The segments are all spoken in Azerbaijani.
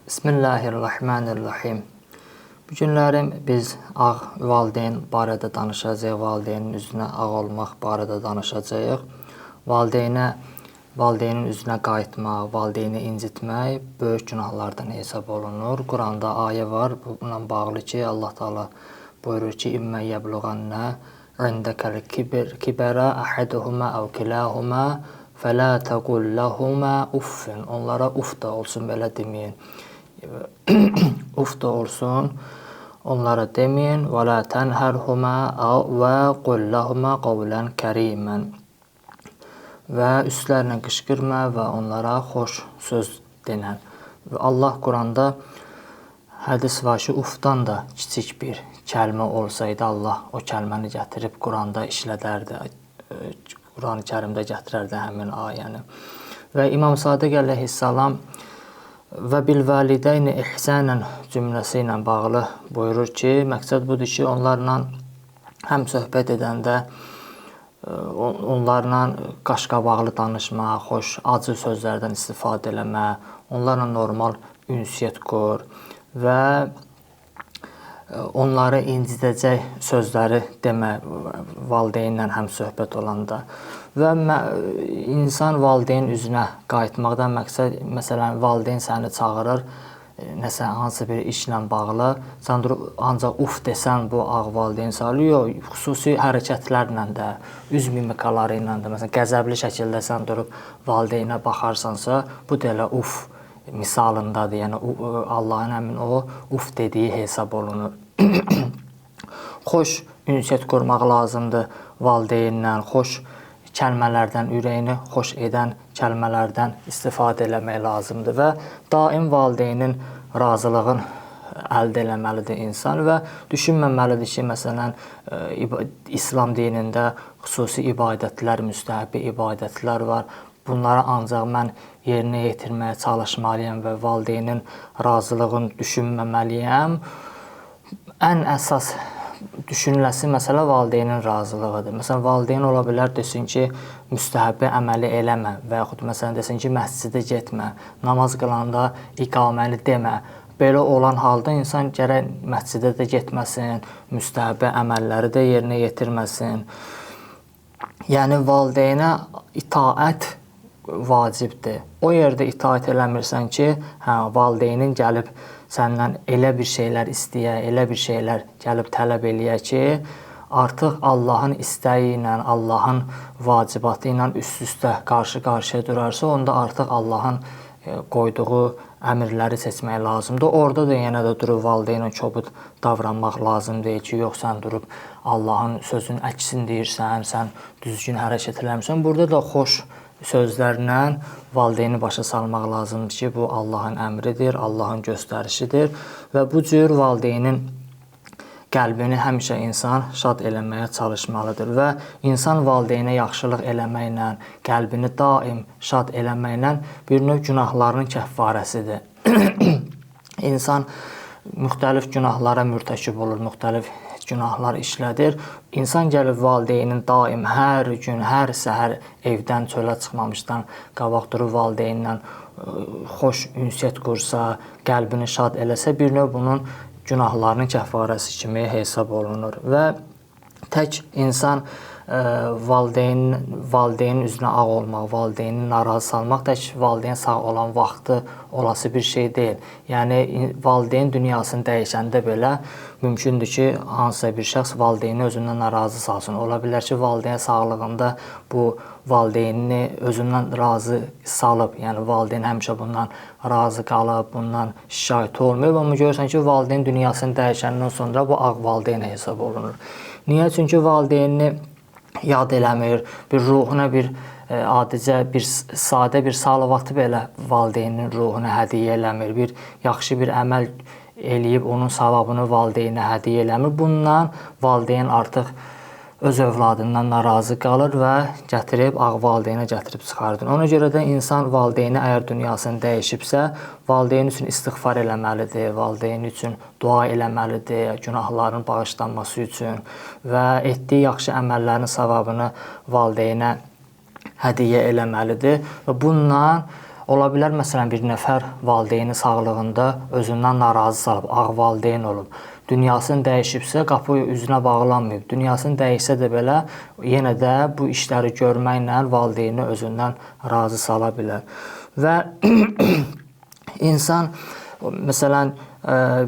Bismillahirrahmanirrahim. Bu günlərim biz ağ valideyn barədə danışacağıq, valideynin üzünə ağ olmaq barədə danışacağıq. Valideynin üzünə qayıtmaq, valideyni incitmək böyük günahlardan hesab olunur. Quranda ayə var bununla bağlı ki, Allah Taala buyurur ki, İmmə yəbluğannə indəkəl kibərə əhaduhuma əv kilahuma fələ təqul ləhumə uffin. Onlara uf da olsun, belə deməyin. Uf da olsun, onlara deməyin. Və la tənhərhumə və qul ləhumə qavlən kərimən. Və üstlərinə qışqırma və onlara xoş söz denən. Və Allah Quranda hədis var ki, ufdan da kiçik bir kəlmə olsaydı, Allah o kəlməni gətirib Quranda işlədərdi. Quran-ı Kərimdə gətirərdi həmin ayəni. Və İmam Sadiq əleyhissalam və bil valideyni ihsanən cümləsi ilə bağlı buyurur ki, məqsəd budur ki, onlarla həm söhbət edəndə onlarla qaşqabaqlı danışma, xoş, acı sözlərdən istifadə eləmə, onlarla normal ünsiyyət qur və onları incidəcək sözləri demə valideynlə həm söhbət olanda. Və insan valideyn üzünə qayıtmaqdan məqsəd, məsələn, valideyn səni çağırır, nəsə hansı bir işlə bağlı, sən durub ancaq uf desən bu ağ valideyn salıyor, xüsusi hərəkətlərlə də, üz mimikaları ilə də, məsələn, qəzəbli şəkildə sən durub valideynə baxarsansa, bu da elə uf misalındadır, yəni Allahın həmin o uf dediyi hesab olunur. Xoş ünsiyyət qurmaq lazımdır valideynlə, xoş kəlmələrdən, ürəyini xoş edən kəlmələrdən istifadə eləmək lazımdır və daim valideynin razılığını əldə eləməlidir insan və düşünməməlidir ki, məsələn, İslam dinində xüsusi ibadətlər, müstəhəbbi ibadətlər var. Bunları ancaq mən yerinə yetirməyə çalışmalıyam və valideynin razılığını düşünməməliyəm. Ən əsas düşünüləsi məsələ valideynin razılığıdır. Məsələn, valideyn ola bilər desin ki, müstəhəbbi əməli eləmə və yaxud məsələn desin ki, məscidə getmə, namaz qılanda iqaməni demə. Belə olan halda insan gərək məscidə də getməsin, müstəhəbbi əməlləri də yerinə yetirməsin. Yəni, valideynə itaət vacibdir. O yerdə itaət eləmirsən ki, valideynin gəlib səndən elə bir şeylər istəyə, elə bir şeylər gəlib tələb eləyə ki, artıq Allahın istəyi ilə, Allahın vacibatı ilə üst-üstə qarşı-qarşıya durarsa, onda artıq Allahın qoyduğu əmrləri seçmək lazımdır. Orada da yenə də durub valideynə kobud davranmaq lazım deyil ki, yox sən durub Allahın sözünün əksini deyirsən, sən düzgün hərəkət eləmirsən. Burada da xoş sözlərlə valideyni başa salmaq lazımdır ki, bu Allahın əmridir, Allahın göstərişidir və bu cür valideynin qəlbini həmişə insan şad eləməyə çalışmalıdır və insan valideynə yaxşılıq eləməklə, qəlbini daim şad eləməklə bir növ günahlarının kəffarəsidir. İnsan müxtəlif günahlara mürtəkib olur, müxtəlif günahlar işlədir. İnsan gəlib valideynin daim hər gün, hər səhər evdən çölə çıxmamışdan qabaq durub valideynlə xoş ünsiyyət qursa, qəlbini şad eləsə, bir növ bunun günahlarının kəffarəsi kimi hesab olunur. Və tək insan valideynin üzünə ağ olmaq, valideyni narazı salmaq tək valideyn sağ olan vaxtı olası bir şey deyil. Yəni, valideyn dünyasını dəyişəndə belə mümkündür ki, hansısa bir şəxs valideyni özündən narazı salsın. Ola bilər ki, valideyn sağlığında bu valideynini özündən razı salıb, yəni valideyn həmişə bundan razı qalıb, bundan şikayət olmayıb. Amma görürsən ki, valideyn dünyasını dəyişəndən sonra bu ağ valideyn hesab olunur. Niyə? Çünki valideynini yad eləmir, bir ruhuna bir adicə, bir sadə bir salavatı belə valideynin ruhuna hədiyyə eləmir, bir yaxşı bir əməl eləyib onun savabını valideynə hədiyyə eləmir. Bundan valideyn artıq öz övladından narazı qalır və gətirib ağ valideynə gətirib çıxardır. Ona görə də insan valideyni əgər dünyasını dəyişibsə, valideyn üçün istiğfar eləməlidir, valideyn üçün dua eləməlidir, günahların bağışlanması üçün və etdiyi yaxşı əməllərin savabını valideynə hədiyyə eləməlidir və bununla Ola bilər məsələn bir nəfər valideyni sağlığında özündən narazı salıb, ağ valideyn olub. Dünyasını dəyişibsə, qapı üzünə bağlanmayıb. Dünyasını dəyişsə də belə yenə də bu işləri görməklə valideyni özündən razı sala bilər. Və insan məsələn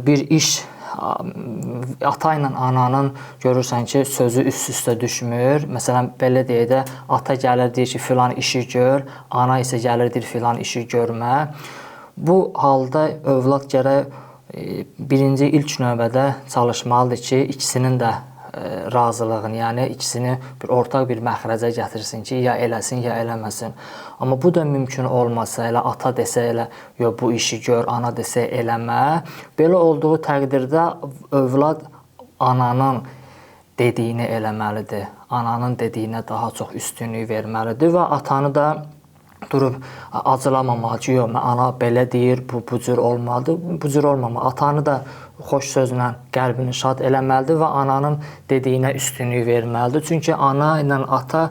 bir iş ata ilə ananın görürsən ki, sözü üst-üstə düşmür. Məsələn, belə deyək də, ata gəlir deyir ki, filan işi gör, ana isə gəlir deyir filan işi görmə. Bu halda övlad gərək birinci ilk növbədə çalışmalıdır ki, ikisinin də razılığını, yəni ikisini bir ortaq bir məxrəcə gətirsin ki, ya eləsin, ya eləməsin. Amma bu da mümkün olmasa, elə ata desə elə, yox bu işi gör, ana desə eləmə. Belə olduğu təqdirdə övlad ananın dediyini eləməlidir. Ananın dediyinə daha çox üstünlük verməlidir və atanı da durub acılamamalı ki, yox, ana belə deyir, bu cür olmalıdır, bu cür olmamalı. Atanı da xoş sözlə qəlbini şad eləməlidir və ananın dediyinə üstünlük verməlidir. Çünki ana ilə ata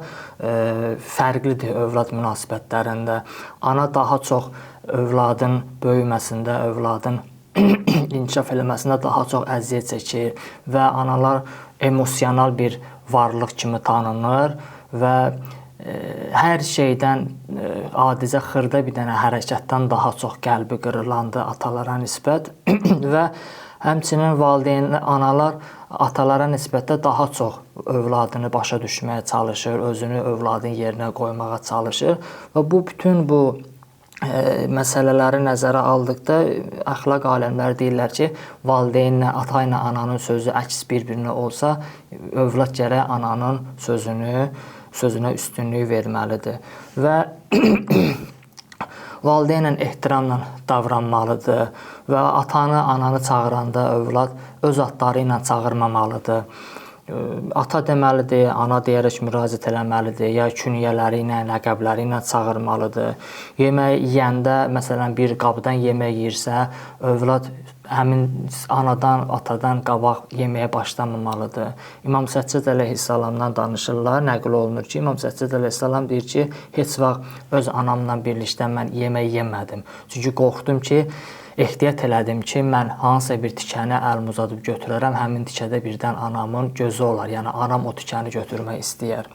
fərqlidir övlad münasibətlərində. Ana daha çox övladın böyüməsində, övladın inkişaf eləməsində daha çox əziyyət çəkir və analar emosional bir varlıq kimi tanınır və hər şeydən adicə xırda bir dənə hərəkətdən daha çox qəlbi qırılandı atalara nisbət və həmçinin valideyn analar atalara nisbətdə daha çox övladını başa düşməyə çalışır, özünü övladın yerinə qoymağa çalışır və bütün bu məsələləri nəzərə aldıqda əxlaq alimləri deyirlər ki, valideynlə, ata ilə ananın sözü əks bir-birinə olsa, övlad gərək ananın sözünə üstünlük verməlidir və valideynlə ehtiramla davranmalıdır və atanı, ananı çağıranda övlad öz adları ilə çağırmamalıdır. Ata deməlidir, ana deyərək müraciət eləməlidir, ya künyələri ilə, ləqəbləri ilə çağırmalıdır. Yemək yeyəndə, məsələn, bir qabdan yemək yeyirsə, övlad həmin anadan, atadan qabaq yeməyə başlamamalıdır. İmam Səccad əleyhissalamdan danışırlar, nəql olunur ki, İmam Səccad əleyhissalam deyir ki, heç vaxt öz anamla birlikdə mən yemək yemədim. Çünki qorxdum ki, ehtiyat elədim ki, mən hansısa bir tikəni əlim uzadıb götürərəm, həmin tikədə birdən anamın gözü olar. Yəni, anam o tikəni götürmək istəyər.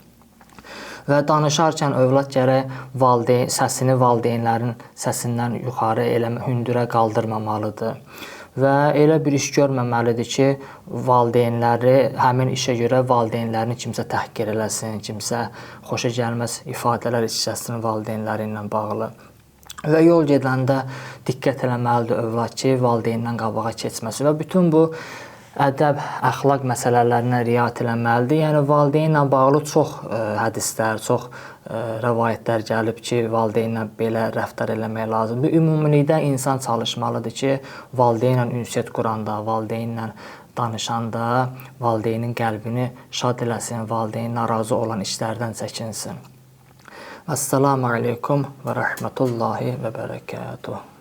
Və danışarkən övlad gərək səsini valideynlərin səsindən yuxarı hündürə qaldırmamalıdır. Və elə bir iş görməməlidir ki, valideynləri həmin işə görə valideynlərini kimsə təhqir eləsin, kimsə xoşa gəlməz ifadələr işləsin valideynləri ilə bağlı. Və yol gedəndə diqqət eləməlidir övlad ki, valideyndən qabağa keçməsin və bütün bu ədəb, əxlaq məsələlərinə riayət eləməlidir. Yəni, valideynlə bağlı çox hədislər, çox rəvayətlər gəlib ki, valideynlə belə rəftar eləmək lazımdır. Ümumilikdə insan çalışmalıdır ki, valideynlə ünsiyyət quranda, valideynlə danışanda, valideynin qəlbini şad eləsin, valideyn narazı olan işlərdən çəkinsin. Əssalamu aleykum və rəhmətullahi və bərəkətuhu.